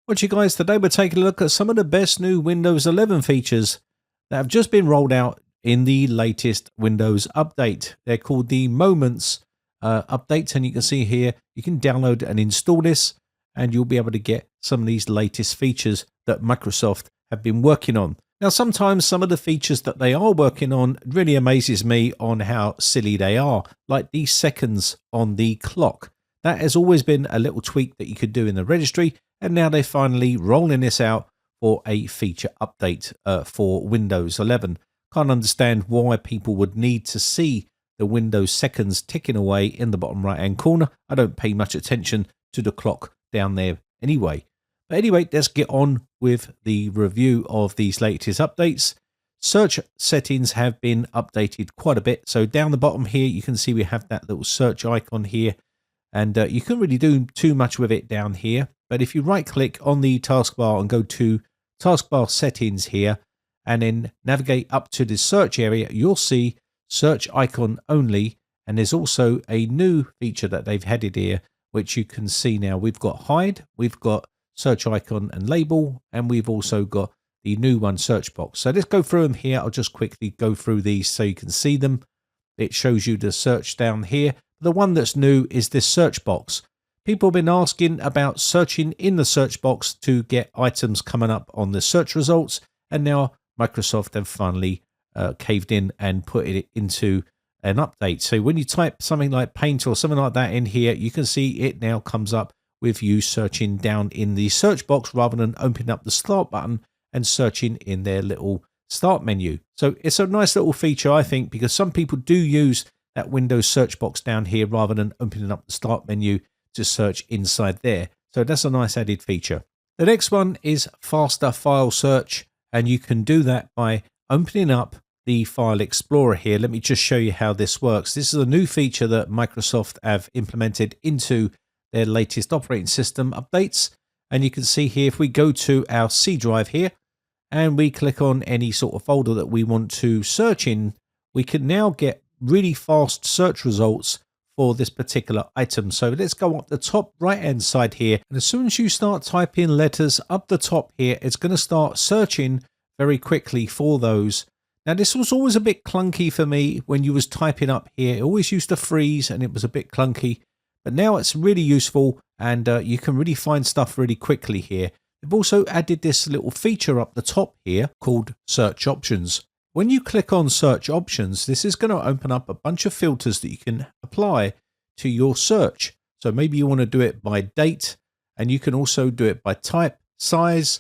What you guys, today we're taking a look at some of the best new Windows 11 features that have just been rolled out in the latest Windows update. They're called the Moments updates, and you can see here you can download and install this, and you'll be able to get some of these latest features that Microsoft have been working on. Now, sometimes some of the features that they are working on really amazes me on how silly they are, like these seconds on the clock. That has always been a little tweak that you could do in the registry, and now they're finally rolling this out for a feature update for Windows 11. Can't understand why people would need to see the Windows seconds ticking away in the bottom right hand corner. I don't pay much attention to the clock down there anyway. But anyway, let's get on with the review of these latest updates. Search settings have been updated quite a bit. So down the bottom here, you can see we have that little search icon here. And you can't really do too much with it down here. But if you right click on the taskbar and go to taskbar settings here, and then navigate up to the search area, you'll see search icon only. And there's also a new feature that they've added here, which you can see now. We've got hide, we've got search icon and label, and we've also got the new one, search box. So let's go through them here. I'll just quickly go through these so you can see them. It shows you the search down here. The one that's new is this search box. People have been asking about searching in the search box to get items coming up on the search results, and now Microsoft have finally caved in and put it into an update. So when you type something like paint or something like that in here, you can see it now comes up with you searching down in the search box rather than opening up the start button and searching in their little start menu. So it's a nice little feature, I think, because some people do use that Windows search box down here rather than opening up the start menu to search inside there. So that's a nice added feature. The next one is faster file search, and you can do that by opening up the File Explorer here. Let me just show you how this works. This is a new feature that Microsoft have implemented into their latest operating system updates. And you can see here, if we go to our C drive here and we click on any sort of folder that we want to search in, we can now get really fast search results for this particular item. So let's go up the top right hand side here, and as soon as you start typing letters up the top here, it's going to start searching very quickly for those. Now this was always a bit clunky for me when you was typing up here. It always used to freeze and it was a bit clunky, but now it's really useful, and you can really find stuff really quickly here. They've also added this little feature up the top here called search options. When you click on search options, this is going to open up a bunch of filters that you can apply to your search. So maybe you want to do it by date, and you can also do it by type, size,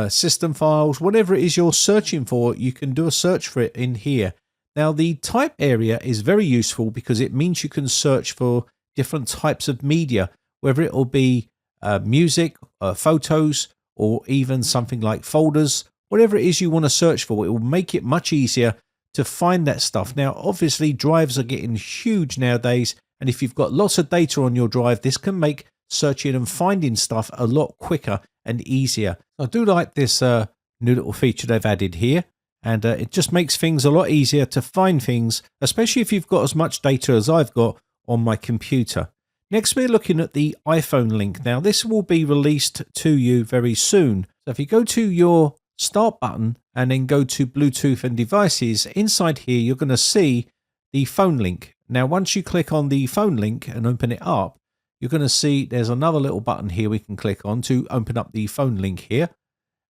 system files, whatever it is you're searching for, you can do a search for it in here. Now the type area is very useful because it means you can search for different types of media, whether it will be music, photos, or even something like folders. Whatever it is you want to search for, it will make it much easier to find that stuff. Now, obviously, drives are getting huge nowadays, and if you've got lots of data on your drive, this can make searching and finding stuff a lot quicker and easier. I do like this new little feature they've added here, and it just makes things a lot easier to find things, especially if you've got as much data as I've got on my computer. Next, we're looking at the iPhone link. Now, this will be released to you very soon. So if you go to your Start button and then go to Bluetooth and devices, inside here you're going to see the phone link. Now once you click on the phone link and open it up, you're going to see there's another little button here we can click on to open up the phone link here.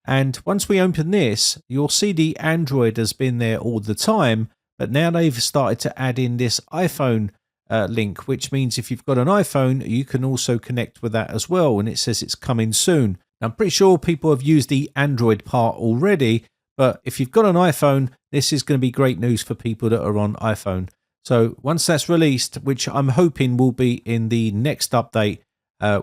And once we open this, you'll see the Android has been there all the time, but now they've started to add in this iPhone link, which means if you've got an iPhone, you can also connect with that as well, and it says it's coming soon. I'm pretty sure people have used the Android part already, but if you've got an iPhone, this is going to be great news for people that are on iPhone. So once that's released, which I'm hoping will be in the next update,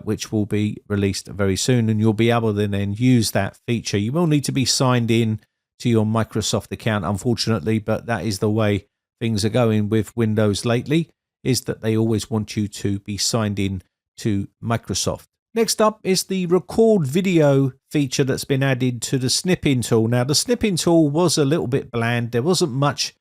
which will be released very soon, and you'll be able to then use that feature. You will need to be signed in to your Microsoft account, unfortunately, but that is the way things are going with Windows lately, is that they always want you to be signed in to Microsoft. Next up is the record video feature that's been added to the Snipping Tool. Now, the Snipping Tool was a little bit bland. There wasn't much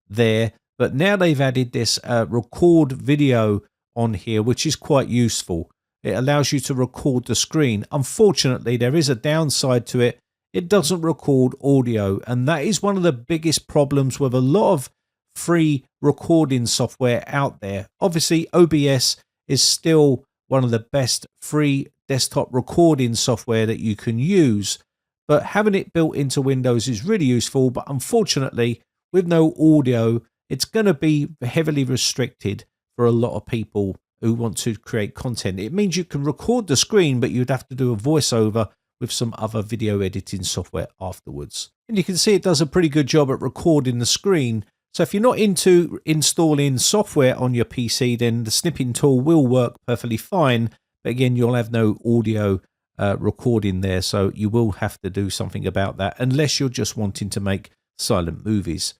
there, but now they've added this record video on here, which is quite useful. It allows you to record the screen. Unfortunately, there is a downside to it. It doesn't record audio, and that is one of the biggest problems with a lot of free recording software out there. Obviously, OBS is still one of the best free desktop recording software that you can use, but having it built into Windows is really useful. But unfortunately, with no audio, it's going to be heavily restricted for a lot of people who want to create content. It means you can record the screen, but you'd have to do a voiceover with some other video editing software afterwards. And you can see it does a pretty good job at recording the screen. So if you're not into installing software on your PC, then the Snipping Tool will work perfectly fine. But again, you'll have no audio recording there, so you will have to do something about that unless you're just wanting to make silent movies.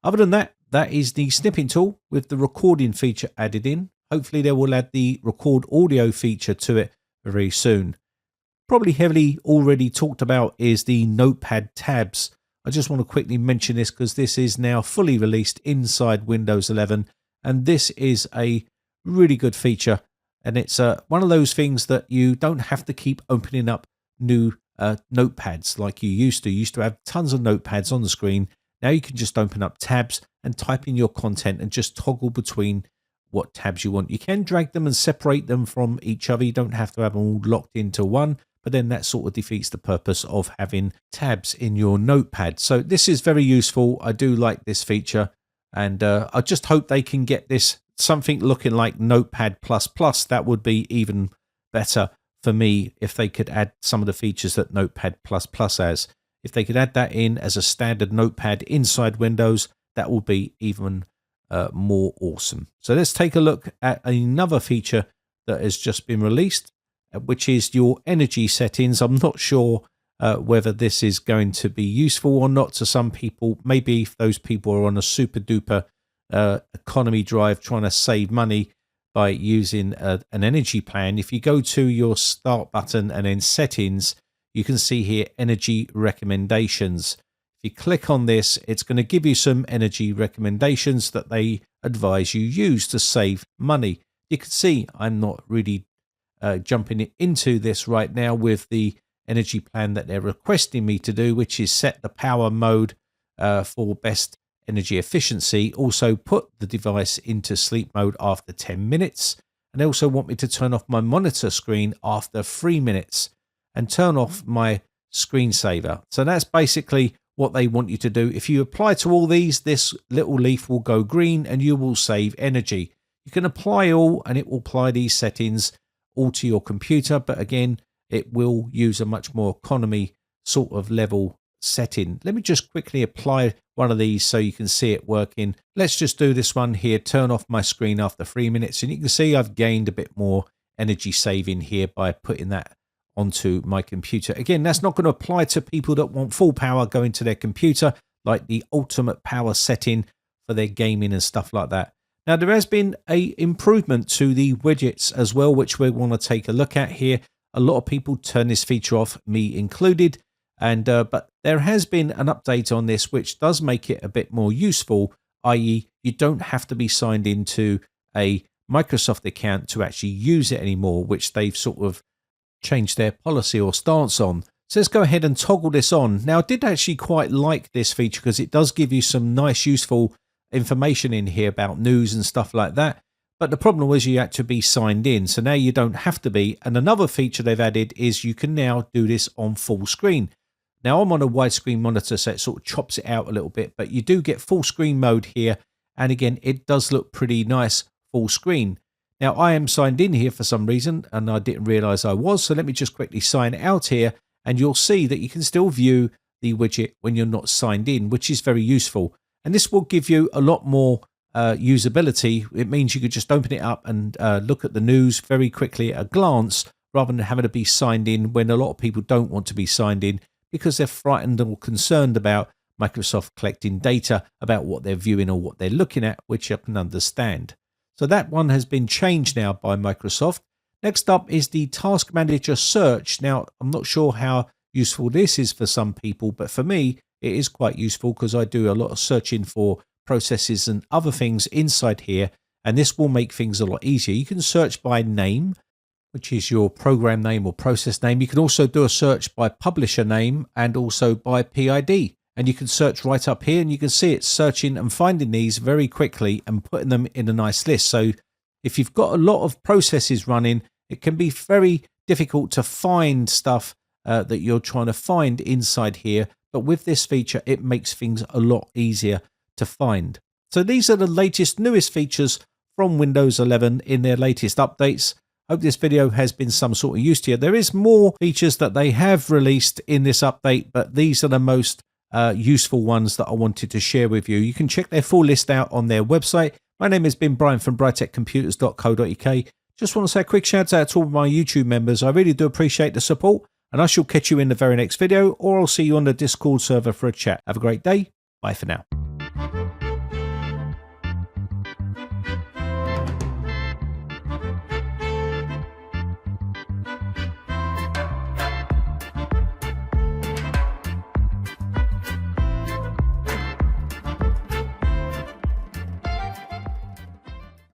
Other than that, that is the Snipping Tool with the recording feature added in. Hopefully they will add the record audio feature to it very soon. Probably heavily already talked about is the Notepad tabs. I just want to quickly mention this because this is now fully released inside Windows 11, and this is a really good feature. And it's one of those things that you don't have to keep opening up new notepads like you used to. You used to have tons of notepads on the screen. Now you can just open up tabs and type in your content and just toggle between what tabs you want. You can drag them and separate them from each other. You don't have to have them all locked into one, but then that sort of defeats the purpose of having tabs in your notepad. So this is very useful. I do like this feature, and I just hope they can get this something looking like Notepad++. That would be even better for me if they could add some of the features that Notepad++ has. If they could add that in as a standard notepad inside Windows, that would be even more awesome. So let's take a look at another feature that has just been released, which is your energy settings. I'm not sure whether this is going to be useful or not to some people. Maybe if those people are on a super duper economy drive trying to save money by using an energy plan. If you go to your start button and then settings, you can see here energy recommendations. If you click on this, it's going to give you some energy recommendations that they advise you use to save money. You can see I'm not really jumping into this right now with the energy plan that they're requesting me to do, which is set the power mode for best energy efficiency. Also put the device into sleep mode after 10 minutes. And they also want me to turn off my monitor screen after 3 minutes and turn off my screensaver. So that's basically what they want you to do. If you apply to all these, this little leaf will go green and you will save energy. You can apply all and it will apply these settings all to your computer, but again, it will use a much more economy sort of level setting. Let me just quickly apply one of these so you can see it working. Let's just do this one here, turn off my screen after 3 minutes, and you can see I've gained a bit more energy saving here by putting that onto my computer. Again, that's not going to apply to people that want full power going to their computer, like the ultimate power setting for their gaming and stuff like that. Now, there has been a improvement to the widgets as well, which we want to take a look at here. A lot of people turn this feature off, me included, and but there has been an update on this which does make it a bit more useful, i.e. you don't have to be signed into a Microsoft account to actually use it anymore, which they've sort of changed their policy or stance on. So let's go ahead and toggle this on. Now, I did actually quite like this feature because it does give you some nice useful information in here about news and stuff like that. But the problem was you had to be signed in. So now you don't have to be. And another feature they've added is you can now do this on full screen. Now I'm on a widescreen monitor, so it sort of chops it out a little bit, but you do get full screen mode here. And again, it does look pretty nice full screen. Now I am signed in here for some reason and I didn't realize I was. So let me just quickly sign out here and you'll see that you can still view the widget when you're not signed in, which is very useful. And this will give you a lot more usability. It means you could just open it up and look at the news very quickly at a glance rather than having to be signed in when a lot of people don't want to be signed in because they're frightened or concerned about Microsoft collecting data about what they're viewing or what they're looking at, which I can understand. So that one has been changed now by Microsoft. Next up is the Task Manager search. Now, I'm not sure how useful this is for some people, but for me, it is quite useful because I do a lot of searching for processes and other things inside here, and this will make things a lot easier. You can search by name, which is your program name or process name. You can also do a search by publisher name and also by PID. And you can search right up here, and you can see it's searching and finding these very quickly and putting them in a nice list. So if you've got a lot of processes running, it can be very difficult to find stuff that you're trying to find inside here. But with this feature, it makes things a lot easier to find. So these are the latest, newest features from Windows 11 in their latest updates. Hope this video has been some sort of use to you. There is more features that they have released in this update, but these are the most useful ones that I wanted to share with you. You can check their full list out on their website. My name has been Brian from briteccomputers.co.uk. Just want to say a quick shout out to all of my YouTube members. I really do appreciate the support, and I shall catch you in the very next video, or I'll see you on the Discord server for a chat. Have a great day. Bye for now.